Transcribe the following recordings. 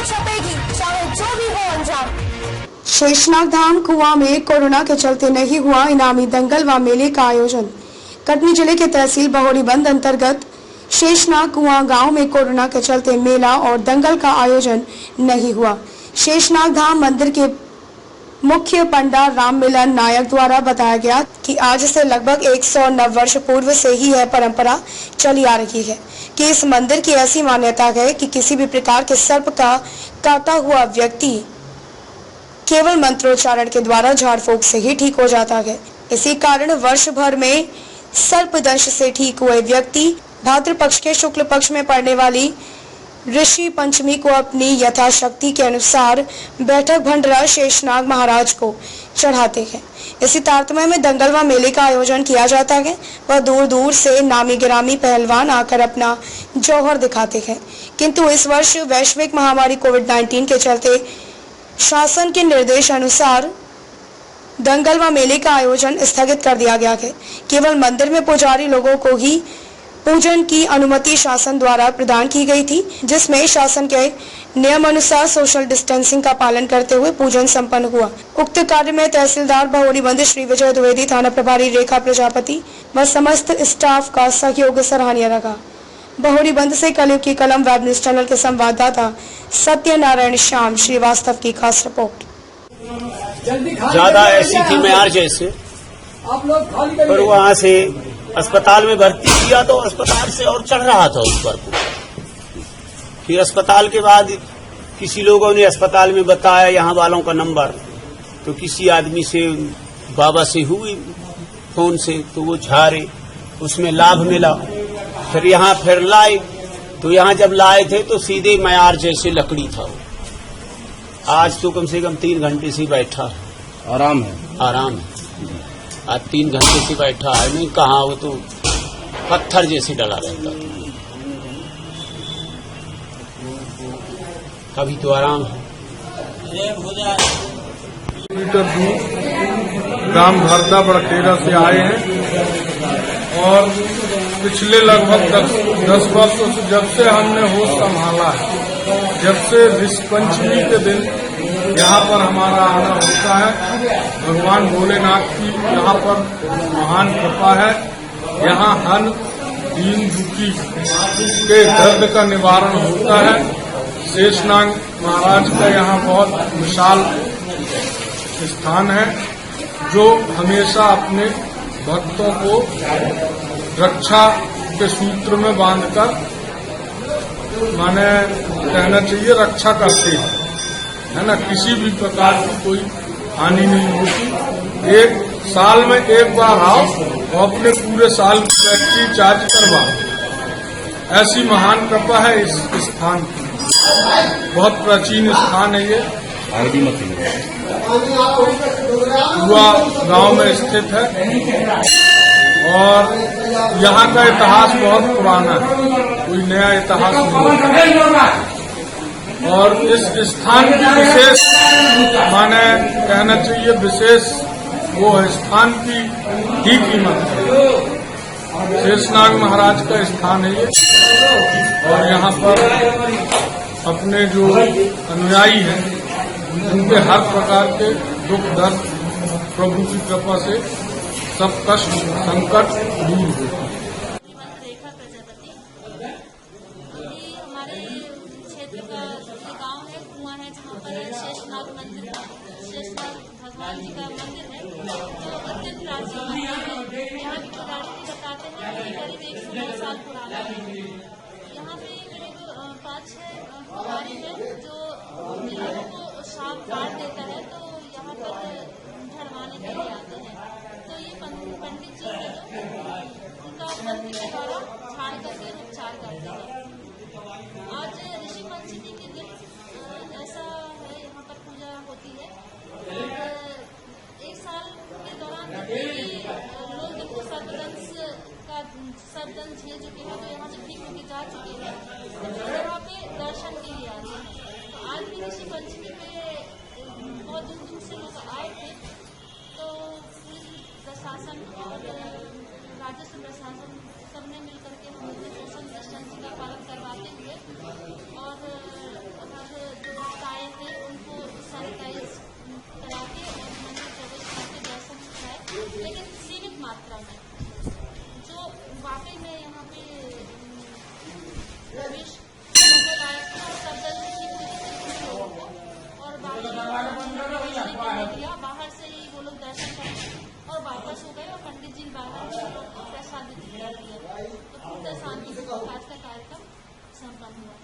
छपेगी, चाहे जो भी हो अंजाम। शेषनाग धाम कुआं में कोरोना के चलते नहीं हुआ इनामी दंगल व मेले का आयोजन। कटनी जिले के तहसील बहोरीबंद अंतर्गत शेषनाग कुआं गांव में कोरोना के चलते मेला और दंगल का आयोजन नहीं हुआ। शेषनाग धाम मंदिर के मुख्य पंडा राम मिलन नायक द्वारा बताया गया कि आज से लगभग 109 वर्ष पूर्व से ही यह परंपरा चली आ रही है कि इस मंदिर की ऐसी मान्यता है कि किसी भी प्रकार के सर्प का काटा हुआ व्यक्ति केवल मंत्रोच्चारण के द्वारा झाड़ फूंक से ही ठीक हो जाता है। इसी कारण वर्ष भर में सर्पदंश से ठीक हुए व्यक्ति भाद्र पक्ष के शुक्ल पक्ष में पड़ने वाली ऋषि पंचमी को अपनी यथाशक्ति के अनुसार बैठक भंडारा शेषनाग महाराज को चढ़ाते हैं। इसी तारतम्य में दंगल व मेले का आयोजन किया जाता है। वह दूर दूर से नामी गिरामी पहलवान आकर अपना जौहर दिखाते हैं, किंतु इस वर्ष वैश्विक महामारी कोविड-19 के चलते शासन के निर्देश अनुसार दंगल व मेले का आयोजन स्थगित कर दिया गया है। केवल मंदिर में पुजारी लोगों को ही पूजन की अनुमति शासन द्वारा प्रदान की गई थी, जिसमें शासन के नियम अनुसार सोशल डिस्टेंसिंग का पालन करते हुए पूजन संपन्न हुआ। उक्त कार्य में तहसीलदार बहोरीबंद श्री विजय द्विवेदी, थाना प्रभारी रेखा प्रजापति व समस्त स्टाफ का सहयोग सराहनीय रहा। बहोरीबंद से कलयुग की कलम वेब न्यूज चैनल के संवाददाता सत्यनारायण श्याम श्रीवास्तव की खास रिपोर्ट। ज्यादा ऐसी थी मैं जैसे, पर वहाँ से अस्पताल में भर्ती किया तो अस्पताल से और चढ़ रहा था ऊपर को। फिर अस्पताल के बाद किसी लोगों ने अस्पताल में बताया यहाँ वालों का नंबर, तो किसी आदमी से बाबा से हुई फोन से, तो वो झारे, उसमें लाभ मिला। फिर यहाँ फिर लाए, तो यहाँ जब लाए थे तो सीधे मयार जैसे लकड़ी था वो। आज तो कम से कम 3 घंटे से बैठा है, आराम है। आज 3 घंटे से बैठा है, नहीं कहाँ, वो तो पत्थर जैसे डला रहता था। अभी तो आराम है। मीटर दूर ग्राम भरदा बड़केरा से आए हैं और पिछले लगभग 10 वर्षों से जब से हमने होश संभाला है, जब से ऋषि पंचमी के दिन यहाँ पर हमारा आना होता है, भगवान भोलेनाथ की यहाँ पर महान कृपा है। यहाँ हर दीन दुखी के दर्द का निवारण होता है। शेषनाग महाराज का यहाँ बहुत विशाल स्थान है, जो हमेशा अपने भक्तों को रक्षा के सूत्र में बांधकर, माने कहना चाहिए, रक्षा करते हैं, है ना। किसी भी प्रकार की कोई हानि नहीं होती। एक साल में एक बार आओ और अपने पूरे साल की बैटरी चार्ज करवाओ। ऐसी महान कृपा है इस स्थान की। बहुत प्राचीन स्थान है ये, पूरा गांव में स्थित है और यहाँ का इतिहास बहुत पुराना है, कोई नया इतिहास नहीं है। और इस स्थान की विशेष, माने कहना चाहिए विशेष, वो स्थान की ही कीमत है। शेषनाग महाराज का स्थान है ये, और यहाँ पर अपने जो अनुयायी हैं उनके हर प्रकार के दुख दर्द प्रभु की कृपा से सब कष्ट संकट दूर होते हैं। रेखा प्रजापति, हमारे क्षेत्र का गांव है, कुआं है, जहाँ पर शेषनाग मंदिर, शेषनाग भगवान जी का मंदिर है, जो अत्यंत प्राचीन मंदिर है। यहाँ की पुजारी बताते हैं कि करीब 109 साल पुराना है। यहाँ पे करीब 5-6 पुजारी है जो लोगों को श्राप काट देता है, तो यहाँ पर धरवाने के लिए आते हैं। तो ये पंडित जी है जो उनका मंत्र के द्वारा झाड़ करके उपचार करते हैं। आज ऋषि पंचमी के दिन ऐसा है, यहाँ पर पूजा होती है। एक साल के दौरान लोग जिनको सर्पदंश झेल चुके हैं, तो यहाँ से ठीक होकर जा चुके हैं, तो यहाँ पे दर्शन के लिए आते हैं। तो आज भी ऋषि पंचमी पे बहुत दूर दूर से लोग आए थे। तो पुलिस प्रशासन और राजस्व प्रशासन सबने मिलकर के हम लोग सोशल डिस्टेंसिंग का पालन करवाते हुए और हमारे जो संपन्न हुआ।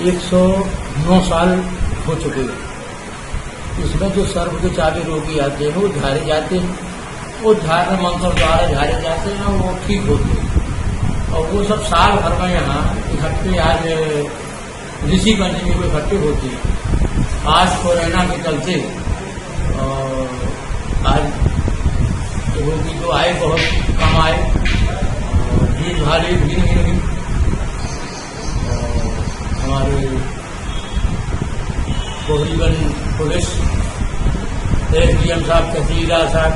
109 साल हो चुके हैं। इसमें जो सर्प के चाबी रोगी आते हैं वो झाड़े जाते हैं, वो झाड़ने मंत्र द्वारा झाड़े जाते हैं और वो ठीक होते हैं। और वो सब साल भर में यहाँ इकट्ठे आज ऋषि पंचमी को इकट्ठे होती है। आज कोरोना के चलते आज रोगी जो आए बहुत कम आए, भीड़ भारी भीड़ नहीं रही। हमारे कोहरीगंज पुलिस, एसडीएम साहब, तहसीलदार साहब,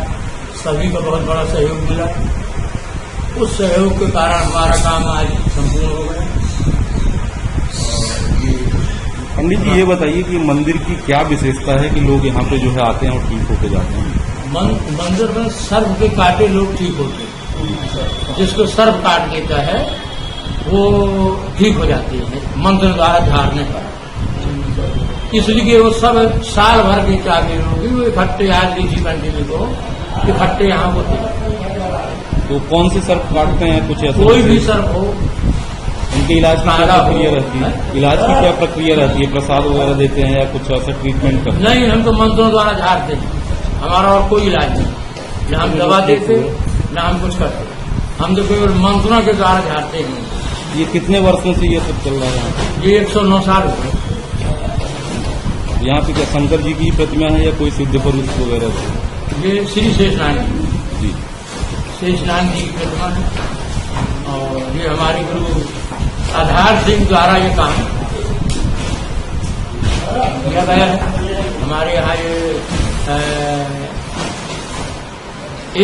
सभी का बहुत बड़ा सहयोग मिला। उस सहयोग के कारण हमारा काम आज संपूर्ण हो गया। पंडित जी ये बताइए कि मंदिर की क्या विशेषता है कि लोग यहाँ पे जो है आते हैं और ठीक होके जाते हैं? मंदिर में सर्प के काटे लोग ठीक होते हैं। जिसको सर्प काट देता है वो ठीक हो जाती है मंत्र द्वारा झाड़ने पर। इसलिए वो सब साल भर के चाबी होगी वो इकट्ठे आज ऋषि पंचमी को इकट्ठे यहाँ होते हैं। तो कौन से सर्प काटते हैं? कुछ ऐसा कोई भी सर्प हो, उनके इलाज की क्या प्रक्रिया रहती है? इलाज की क्या प्रक्रिया रहती है? प्रसाद वगैरह देते हैं या कुछ ऐसा ट्रीटमेंट करते हैं? नहीं, हम तो मंत्रों द्वारा झाड़ते हैं। हमारा और कोई इलाज नहीं, न हम दवा देते न हम कुछ करते। हम तो केवल मंत्रों के द्वारा झाड़ते हैं। ये कितने वर्षों से ये सब चल रहा है? ये 109 साल हो गए। यहाँ पे क्या शंकर जी की प्रतिमा है या कोई सिद्ध पुरुष वगैरह से? ये श्री शेषनाग जी, शेषनाग जी की प्रतिमा है। और ये हमारे गुरु आधार सिंह द्वारा ये काम किया गया है। हमारे यहाँ ये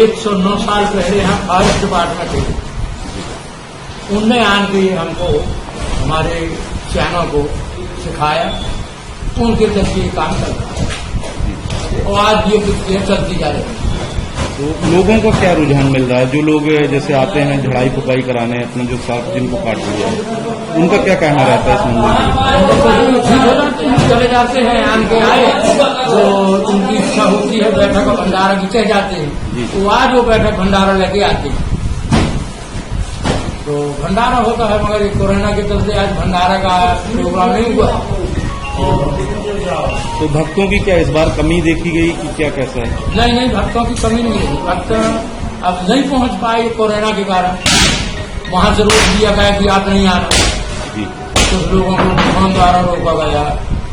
109 साल पहले यहाँ फॉरेस्ट डिपार्टमेंट थे, उनने आन के हमको हमारे सियानों को सिखाया, उनके जरिए काम कर रहा है और आज ये प्रक्रिया चलती जा रही है। तो लोगों को क्या रुझान मिल रहा है? जो लोग जैसे आते हैं झड़ाई पुकाई कराने अपना जो सांप जिनको काट दिया है, उनका क्या कहना रहता है इस मंदिर में? ठीक हो जाते हैं, चले जाते हैं, आन के आए तो उनकी इच्छा होती है बैठक का भंडारा की कह जाते हैं, तो आज वो बैठक भंडारा लेके आते हैं। तो भंडारा होता है, मगर कोरोना के चलते आज भंडारा का प्रोग्राम नहीं हुआ। तो भक्तों की क्या इस बार कमी देखी गई कि क्या कैसा है? नहीं, भक्तों की कमी नहीं है। भक्त अब नहीं पहुंच पाए कोरोना के कारण। वहां से रोक दिया गया कि आप नहीं आना। जी, कुछ लोगों को फोन द्वारा रोका गया,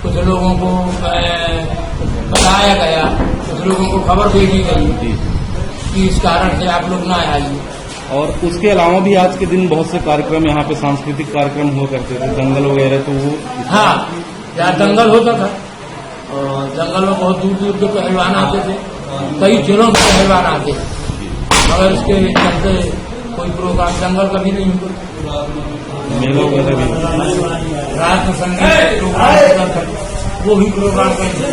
कुछ लोगों को बताया गया, कुछ लोगों को खबर भेजी गई जी कि इस कारण से आप लोग ना आइए। और उसके अलावा भी आज के दिन बहुत से कार्यक्रम यहाँ पे सांस्कृतिक कार्यक्रम हुआ करते थे, दंगल वगैरह, तो वो हाँ, यहाँ दंगल होता था और दंगल में बहुत दूर दूर के पहलवान आते थे, कई जिलों के पहलवान आते थे, मगर इसके चलते कोई प्रोग्राम दंगल कभी नहीं हुआ। मेला वगैरह भी रात संगीत प्रोग्राम वो भी प्रोग्राम करते